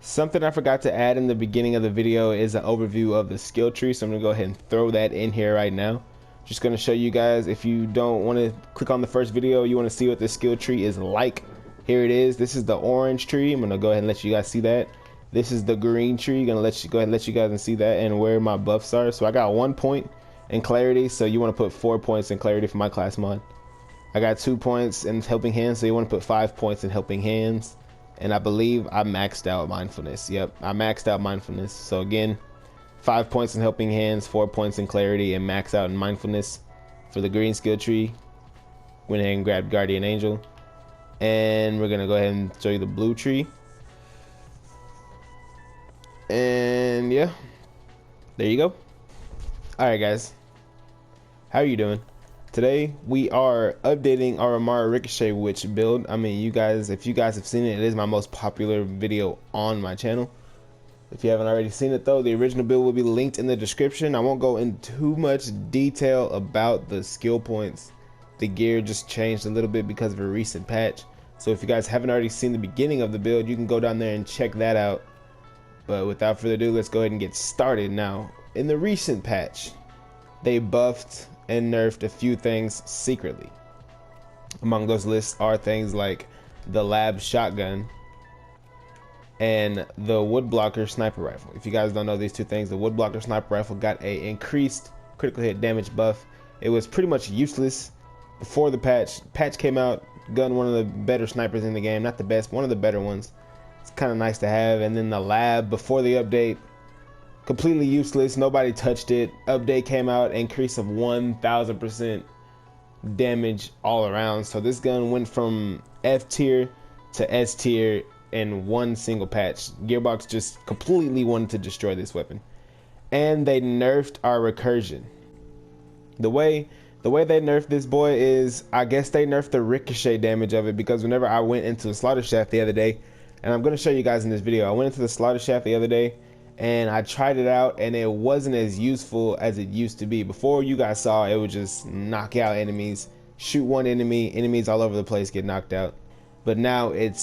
Something I forgot to add in the beginning of the video is an overview of the skill tree, so I'm gonna go ahead and throw that in here right now. Just gonna show you guys, if you don't want to click on the first video, you want to see what the skill tree is like. Here it is. This is the orange tree. I'm gonna go ahead and let you guys see that. This is the green tree. Gonna go ahead and let you guys see that and where my buffs are. So I got 1 point in clarity, so you want to put 4 points in clarity for my class mod. I got 2 points in helping hands, so you want to put 5 points in helping hands. And I believe I maxed out mindfulness. Yep, I maxed out mindfulness. So again, 5 points in helping hands, 4 points in clarity, and max out in mindfulness for the green skill tree. Went ahead and grabbed Guardian Angel. And we're gonna go ahead and show you the blue tree. And yeah, there you go. Alright guys, how are you doing? Today we are updating our Amara Ricochet witch build. I mean, if you guys have seen it, it is my most popular video on my channel. If you haven't already seen it though, the original build will be linked in the description. I won't go into too much detail about the skill points. The gear just changed a little bit because of a recent patch. So if you guys haven't already seen the beginning of the build, you can go down there and check that out. But without further ado, let's go ahead and get started. Now, in the recent patch, they buffed and nerfed a few things secretly. Among those lists are things like the lab shotgun and the woodblocker sniper rifle. If you guys don't know these two things, the woodblocker sniper rifle got a increased critical hit damage buff. It was pretty much useless before the patch. Patch came out, gun one of the better snipers in the game, not the best, one of the better ones. It's kind of nice to have. And then the lab before the update, completely useless, nobody touched it. Update came out, increase of 1000% damage all around. So this gun went from F tier to S tier in one single patch. Gearbox just completely wanted to destroy this weapon. And they nerfed our recursion. The way they nerfed this boy is, I guess they nerfed the ricochet damage of it, because whenever I went into the slaughter shaft the other day, and I'm going to show you guys in this video, I went into the slaughter shaft the other day and I tried it out, and it wasn't as useful as it used to be. Before, you guys saw it would just knock out enemies, shoot one enemy, enemies all over the place get knocked out. But now it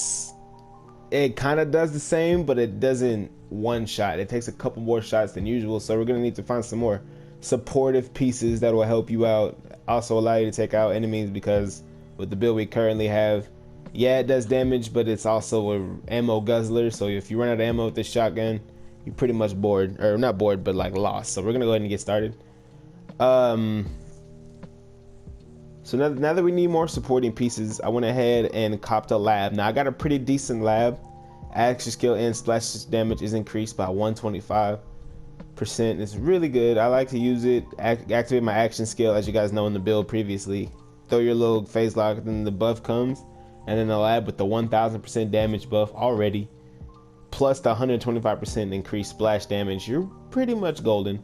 kind of does the same, but it doesn't one shot. It takes a couple more shots than usual, so we're going to need to find some more supportive pieces that will help you out, also allow you to take out enemies, because with the build we currently have, yeah, it does damage, but it's also an ammo guzzler. So if you run out of ammo with this shotgun, you're pretty much bored, or not bored, but like lost. So we're gonna go ahead and get started. So now that we need more supporting pieces, I went ahead and copped a lab. Now I got a pretty decent lab. Action skill and splash damage is increased by 125%. It's really good. I like to use it, activate my action skill, as you guys know in the build previously. Throw your little phase lock, then the buff comes, and then the lab with the 1000% damage buff already, plus the 125% increased splash damage, you're pretty much golden.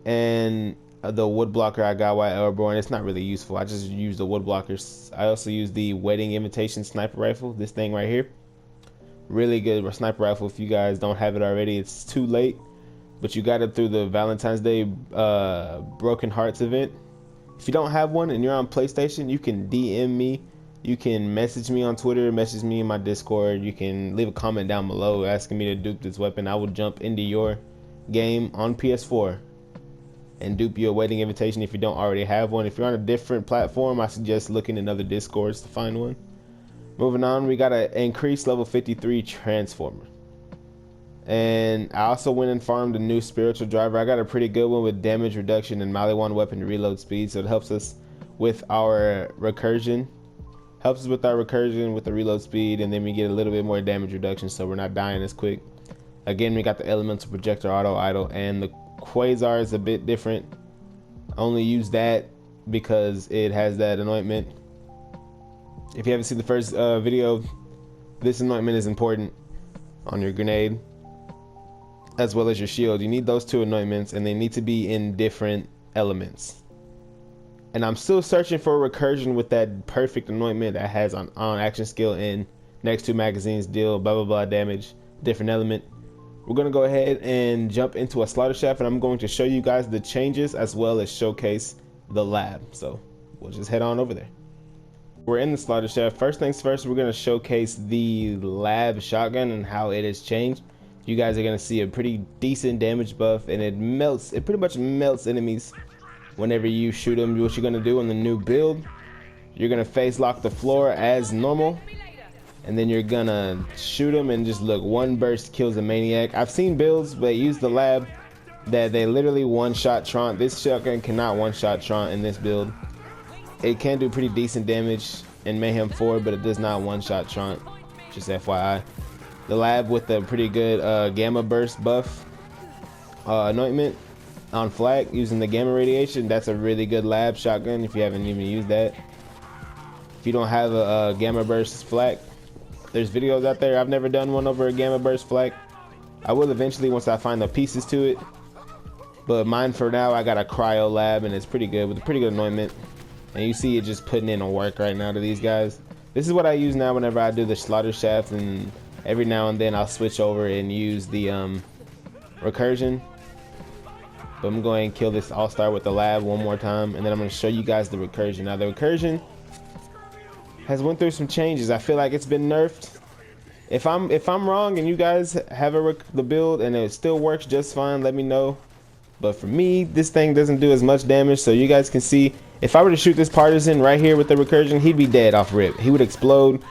And the wood blocker I got while airborne, it's not really useful. I just use the wood blockers. I also use the wedding invitation sniper rifle, this thing right here. Really good sniper rifle. If you guys don't have it already, it's too late, but you got it through the Valentine's Day Broken Hearts event. If you don't have one and you're on PlayStation, you can DM me. You can message me on Twitter, message me in my Discord. You can leave a comment down below asking me to dupe this weapon. I will jump into your game on PS4 and dupe you a wedding invitation if you don't already have one. If you're on a different platform, I suggest looking in other Discords to find one. Moving on, we got an increased level 53 transformer. And I also went and farmed a new spiritual driver. I got a pretty good one with damage reduction and melee one weapon reload speed, so it helps us with our recursion. Helps us with our recursion with the reload speed, and then we get a little bit more damage reduction, so we're not dying as quick. Again, we got the elemental projector auto idle, and the quasar is a bit different. I only use that because it has that anointment. If you haven't seen the first video, this anointment is important on your grenade as well as your shield. You need those two anointments, and they need to be in different elements. And I'm still searching for a recursion with that perfect anointment that has on action skill and next two magazines deal blah blah blah damage, different element. We're gonna go ahead and jump into a slaughter shaft, and I'm going to show you guys the changes as well as showcase the lab. So we'll just head on over there. We're in the slaughter shaft. First things first, we're gonna showcase the lab shotgun and how it has changed. you guys are gonna see a pretty decent damage buff, and it pretty much melts enemies whenever you shoot them. What you're gonna do on the new build, you're gonna face lock the floor as normal, and then you're gonna shoot them and just look, one burst kills a maniac. I've seen builds that use the lab that they literally one-shot Tron. This shotgun cannot one-shot Tron in this build. It can do pretty decent damage in Mayhem 4, but it does not one-shot Tron, just FYI. The lab with a pretty good gamma burst buff anointment on flak using the gamma radiation, that's a really good lab shotgun if you haven't even used that. If you don't have a gamma burst flak, there's videos out there. I've never done one over a gamma burst flak. I will eventually once I find the pieces to it, but mine for now, I got a cryo lab, and it's pretty good with a pretty good anointment. And you see it just putting in a work right now to these guys. This is what I use now whenever I do the slaughter shaft, and every now and then I'll switch over and use the recursion. But I'm going to kill this all-star with the lab one more time, and then I'm going to show you guys the recursion. Now the recursion has went through some changes. I feel like it's been nerfed. If I'm wrong and you guys have the build and it still works just fine, let me know. But for me, this thing doesn't do as much damage, so you guys can see, if I were to shoot this partisan right here with the recursion, he'd be dead off rip. He would explode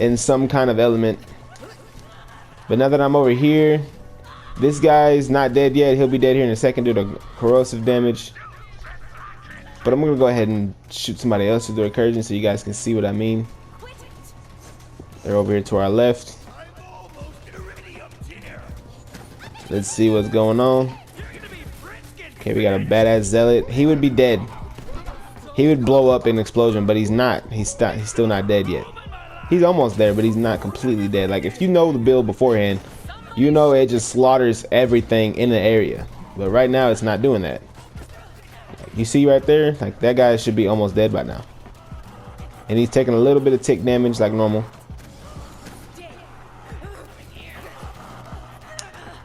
in some kind of element. But now that I'm over here, this guy's not dead yet. He'll be dead here in a second due to corrosive damage. But I'm gonna go ahead and shoot somebody else with the recursion so you guys can see what I mean. They're over here to our left. Let's see what's going on. Okay, we got a badass zealot. He would be dead. He would blow up in an explosion, but he's not. He's still not dead yet. He's almost there, but he's not completely dead. Like, if you know the build beforehand, you know it just slaughters everything in the area. But right now, it's not doing that. You see right there? Like, that guy should be almost dead by now. And he's taking a little bit of tick damage like normal.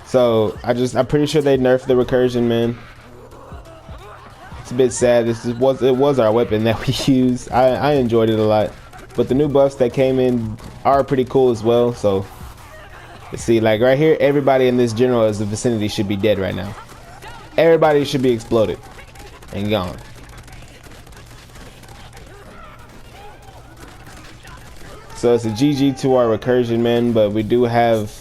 So, I'm pretty sure they nerfed the recursion, man. It's a bit sad. It was our weapon that we used. I enjoyed it a lot. But the new buffs that came in are pretty cool as well. So let's see, like right here, everybody in this general's vicinity should be dead right now. Everybody should be exploded and gone. So it's a GG to our recursion, man. But we do have,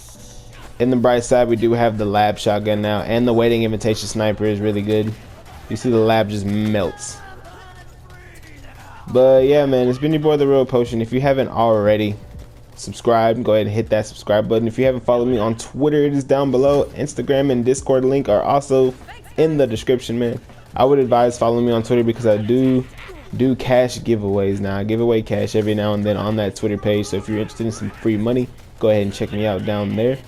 in the bright side, we do have the lab shotgun now, and the waiting invitation sniper is really good. You see the lab just melts. But yeah, man, it's been your boy, The Real Potion. If you haven't already, subscribe. Go ahead and hit that subscribe button. If you haven't followed me on Twitter, it is down below. Instagram and Discord link are also in the description, man. I would advise following me on Twitter because I do cash giveaways now. I give away cash every now and then on that Twitter page. So if you're interested in some free money, go ahead and check me out down there.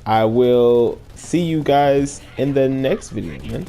I will see you guys in the next video, man.